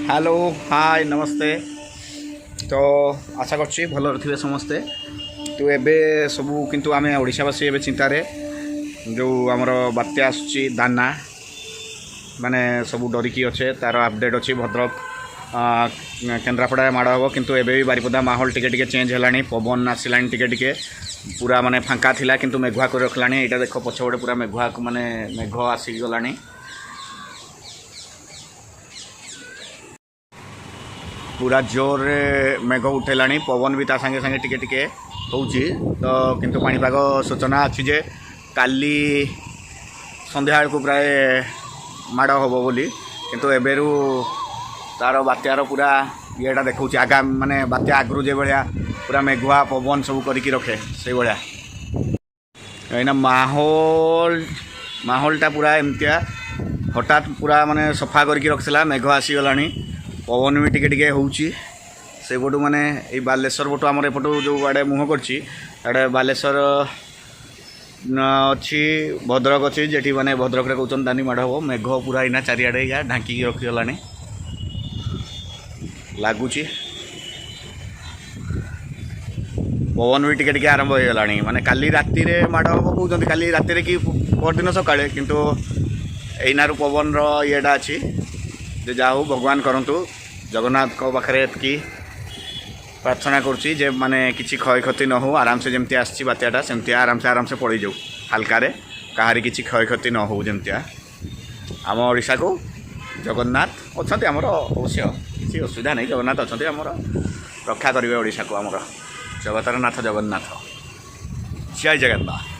Hello hi नमस्ते। तो आशा करछि भल थे समस्ते। तो एबे सबू किंतु आम ओडावासी एवं चिंतार जो आमर बात्या आसुची दाना माने सबू डरिकी अच्छे तार अपडेट अच्छी भद्रक केन्द्रापड़ा माड़ हम किंतु एबे भी बारिपदा माहौल टिके चेंज है पवन आसला टिके पूरा माने फांका थिला किंतु मेघुआ कर रखला। यहाँ देख पछपटे पूरा मेघुआ माने मेघ आसीगला पूरा जोर मेघ उठेला पवन भी सागे सागे टिके टिके होउची। तो किंतु पाणीपाग सूचना अच्छी जे काली संध्या को प्राय माड़ हम बोली किंतु एबेरू तार बात्यार पूरा येटा देखा आगाम माने बात्या आगु जो भाया पूरा मेघुआ पवन सब करके रखे से भाया कहीं माहौलटा पूरा एमतिया हठात पूरा माने सफा करके रखला मेघ आसीगला पवन भी टिके होउची से पटू माने ये बालेश्वर पटू आमर एपटू जो आड़े मुह कर बालेश्वर अच्छी भद्रक अच्छी जेठी माने भद्रक रे कहउछन दानी माड़ हम मेघ पूरा इना चारिआडे या ढांकी रखीगला लगुच पवन भी टिके आरंभ हो गला माने काली राति रे माड़ हम कहते काली राति रे कि परदिन सकाळे किंतु एइनारू पवन येटा अच्छी जे जाऊ भगवान करंतु जगन्नाथ को पाखे एतकी प्रार्थना करुच्ची जे माने किसी क्षय क्षति न हो आराम से जमती आसी बात्याटा सेमती आराम से पड़ जाऊ हालकार कहारी किसी क्षय क्षति न हो जमतिया आम ओडिशा को जगन्नाथ अच्छा आमर अवश्य किसी असुविधा नहीं जगन्नाथ अच्छा आमर रक्षा करेंगे ओडिशा को आमर जगतर नाथ जगन्नाथ जय जगन्नाथ।